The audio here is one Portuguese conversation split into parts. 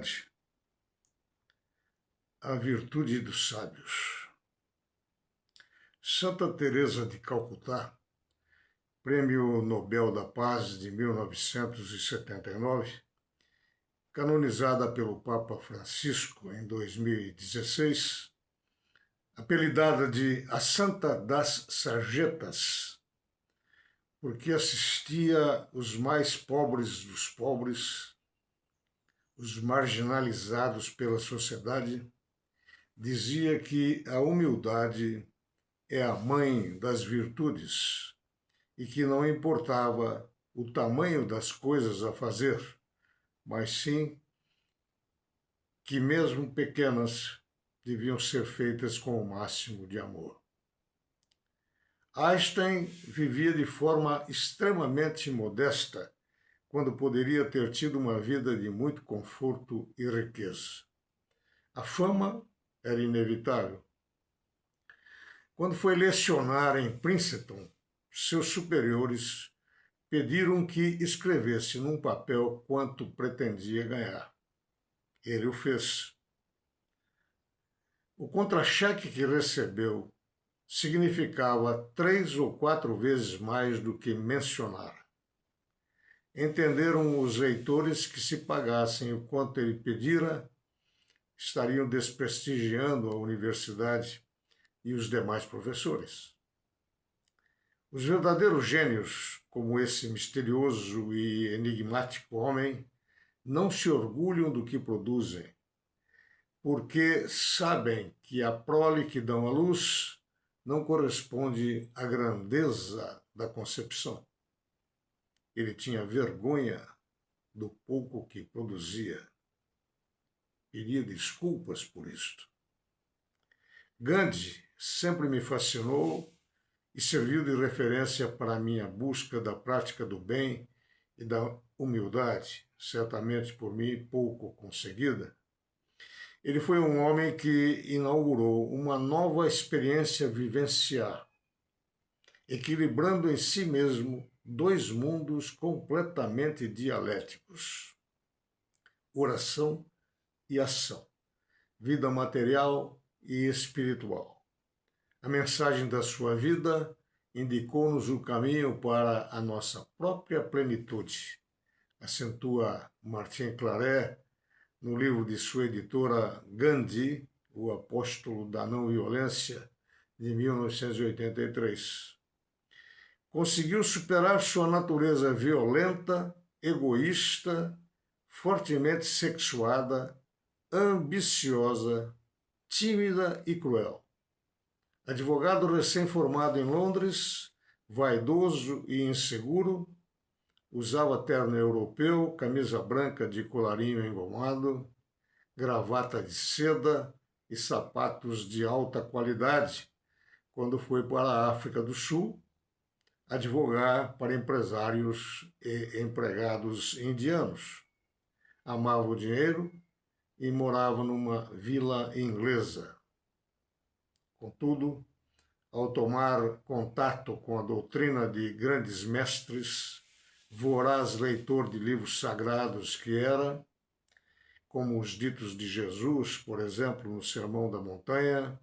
Gandhi, a virtude dos sábios. Santa Teresa de Calcutá, Prêmio Nobel da Paz de 1979, canonizada pelo Papa Francisco em 2016, apelidada de a Santa das Sarjetas, porque assistia os mais pobres dos pobres, os marginalizados pela sociedade, dizia que a humildade é a mãe das virtudes e que não importava o tamanho das coisas a fazer, mas sim que mesmo pequenas deviam ser feitas com o máximo de amor. Einstein vivia de forma extremamente modesta, quando poderia ter tido uma vida de muito conforto e riqueza. A fama era inevitável. Quando foi lecionar em Princeton, seus superiores pediram que escrevesse num papel quanto pretendia ganhar. Ele o fez. O contra-cheque que recebeu significava 3 ou 4 vezes mais do que mencionara. Entenderam os leitores que, se pagassem o quanto ele pedira, estariam desprestigiando a universidade e os demais professores. Os verdadeiros gênios, como esse misterioso e enigmático homem, não se orgulham do que produzem, porque sabem que a prole que dão à luz não corresponde à grandeza da concepção. Ele tinha vergonha do pouco que produzia. Pedia desculpas por isto. Gandhi sempre me fascinou e serviu de referência para a minha busca da prática do bem e da humildade, certamente por mim pouco conseguida. Ele foi um homem que inaugurou uma nova experiência vivenciar, equilibrando em si mesmo dois mundos completamente dialéticos: oração e ação, vida material e espiritual. A mensagem da sua vida indicou-nos o caminho para a nossa própria plenitude, acentua Martin Claret no livro de sua editora Gandhi, o Apóstolo da Não-Violência, de 1983. Conseguiu superar sua natureza violenta, egoísta, fortemente sexuada, ambiciosa, tímida e cruel. Advogado recém-formado em Londres, vaidoso e inseguro, usava terno europeu, camisa branca de colarinho engomado, gravata de seda e sapatos de alta qualidade, quando foi para a África do Sul advogar para empresários e empregados indianos. Amava o dinheiro e morava numa vila inglesa. Contudo, ao tomar contato com a doutrina de grandes mestres, voraz leitor de livros sagrados que era, como os ditos de Jesus, por exemplo, no Sermão da Montanha,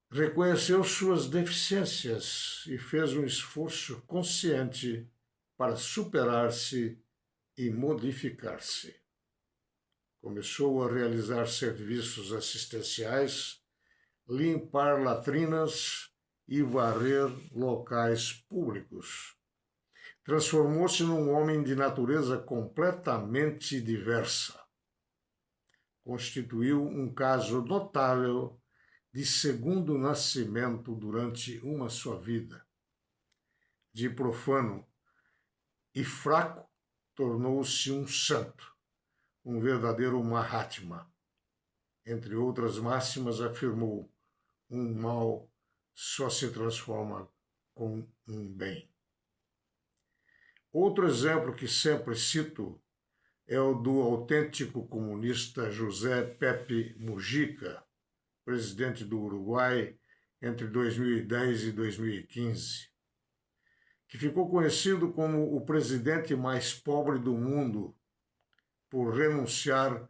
reconheceu suas deficiências e fez um esforço consciente para superar-se e modificar-se. Começou a realizar serviços assistenciais, limpar latrinas e varrer locais públicos. Transformou-se num homem de natureza completamente diversa. Constituiu um caso notável de segundo nascimento durante uma só vida. De profano e fraco, tornou-se um santo, um verdadeiro Mahatma. Entre outras máximas, afirmou: um mal só se transforma com um bem. Outro exemplo que sempre cito é o do autêntico comunista José Pepe Mujica, presidente do Uruguai entre 2010 e 2015, que ficou conhecido como o presidente mais pobre do mundo, por renunciar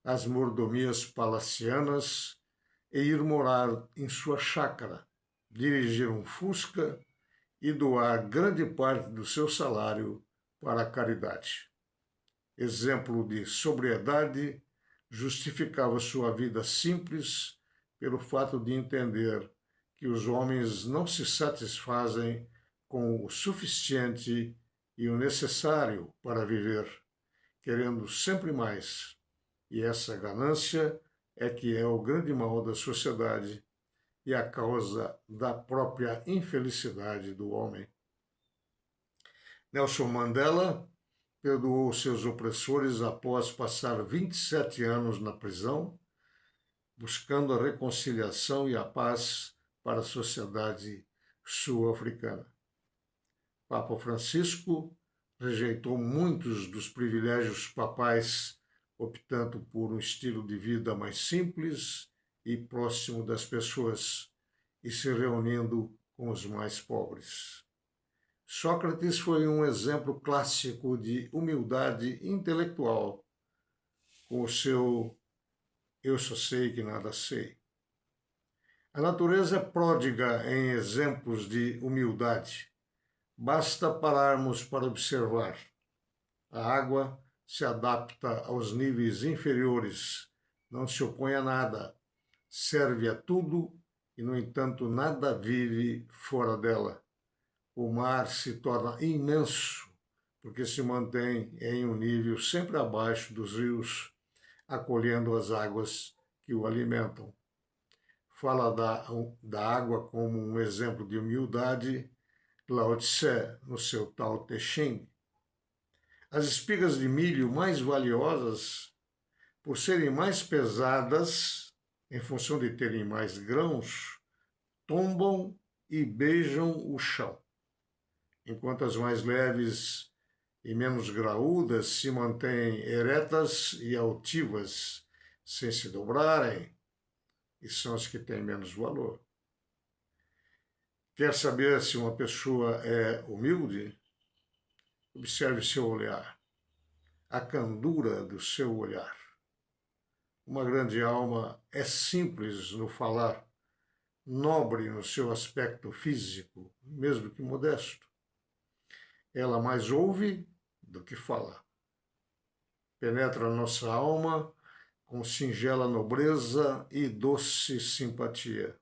às mordomias palacianas e ir morar em sua chácara, dirigir um Fusca e doar grande parte do seu salário para a caridade. Exemplo de sobriedade, justificava sua vida simples pelo fato de entender que os homens não se satisfazem com o suficiente e o necessário para viver, querendo sempre mais. E essa ganância é que é o grande mal da sociedade e a causa da própria infelicidade do homem. Nelson Mandela perdoou seus opressores após passar 27 anos na prisão, buscando a reconciliação e a paz para a sociedade sul-africana. Papa Francisco rejeitou muitos dos privilégios papais, optando por um estilo de vida mais simples e próximo das pessoas, e se reunindo com os mais pobres. Sócrates foi um exemplo clássico de humildade intelectual, com o seu "eu só sei que nada sei". A natureza é pródiga em exemplos de humildade. Basta pararmos para observar. A água se adapta aos níveis inferiores, não se opõe a nada, serve a tudo e, no entanto, nada vive fora dela. O mar se torna imenso porque se mantém em um nível sempre abaixo dos rios, acolhendo as águas que o alimentam. Fala da água como um exemplo de humildade Lao Tse, no seu Tao Te Ching. As espigas de milho mais valiosas, por serem mais pesadas, em função de terem mais grãos, tombam e beijam o chão, enquanto as mais leves e menos graúdas se mantêm eretas e altivas, sem se dobrarem, e são as que têm menos valor. Quer saber se uma pessoa é humilde? Observe seu olhar, a candura do seu olhar. Uma grande alma é simples no falar, nobre no seu aspecto físico, mesmo que modesto. Ela mais ouve do que fala. Penetra nossa alma com singela nobreza e doce simpatia.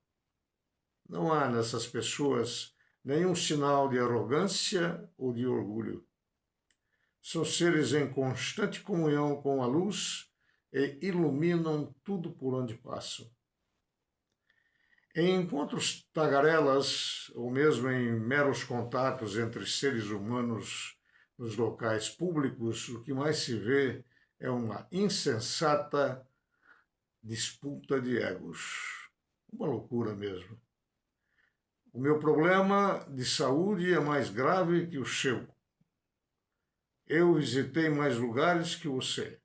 Não há nessas pessoas nenhum sinal de arrogância ou de orgulho. São seres em constante comunhão com a luz e iluminam tudo por onde passam. Em encontros tagarelas, ou mesmo em meros contatos entre seres humanos nos locais públicos, o que mais se vê é uma insensata disputa de egos. Uma loucura mesmo. O meu problema de saúde é mais grave que o seu. Eu visitei mais lugares que você.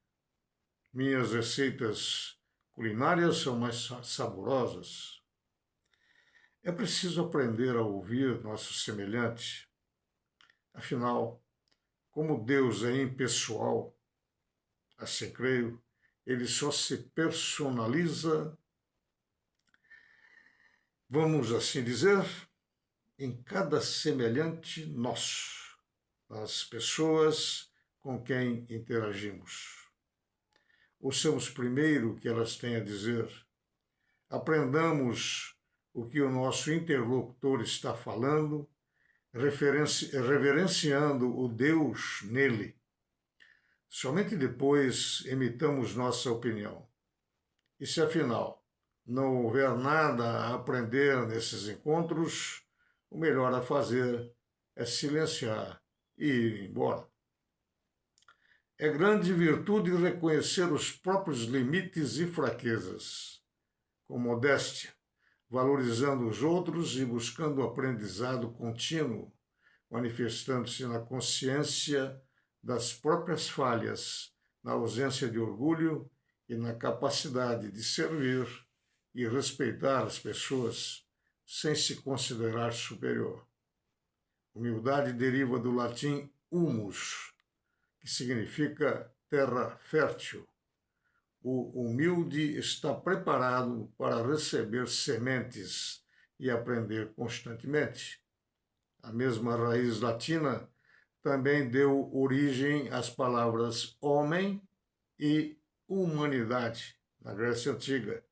Minhas receitas culinárias são mais saborosas. É preciso aprender a ouvir nosso semelhante. Afinal, como Deus é impessoal, assim creio, ele só se personaliza, vamos assim dizer, em cada semelhante nosso, nas pessoas com quem interagimos. Ouçamos primeiro o que elas têm a dizer. Aprendamos o que o nosso interlocutor está falando, reverenciando o Deus nele. Somente depois emitamos nossa opinião. E se afinal não houver nada a aprender nesses encontros, o melhor a fazer é silenciar e ir embora. É grande virtude reconhecer os próprios limites e fraquezas, com modéstia, valorizando os outros e buscando o aprendizado contínuo, manifestando-se na consciência das próprias falhas, na ausência de orgulho e na capacidade de servir e respeitar as pessoas sem se considerar superior. Humildade deriva do latim humus, que significa terra fértil. O humilde está preparado para receber sementes e aprender constantemente. A mesma raiz latina também deu origem às palavras homem e humanidade na Grécia Antiga,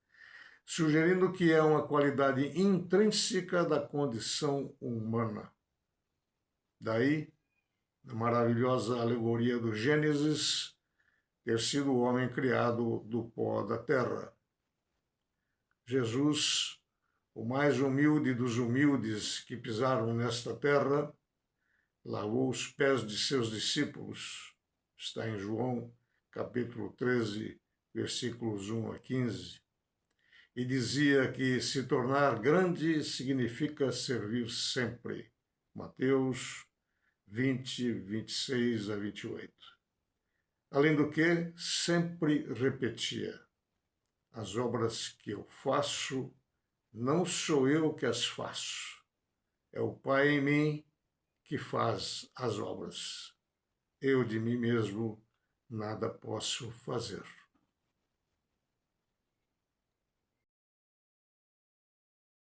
sugerindo que é uma qualidade intrínseca da condição humana. Daí, a maravilhosa alegoria do Gênesis ter sido o homem criado do pó da terra. Jesus, o mais humilde dos humildes que pisaram nesta terra, lavou os pés de seus discípulos. Está em João, capítulo 13, versículos 1 a 15. E dizia que se tornar grande significa servir sempre. Mateus 20, 26 a 28. Além do que, sempre repetia: as obras que eu faço, não sou eu que as faço. É o Pai em mim que faz as obras. Eu de mim mesmo nada posso fazer.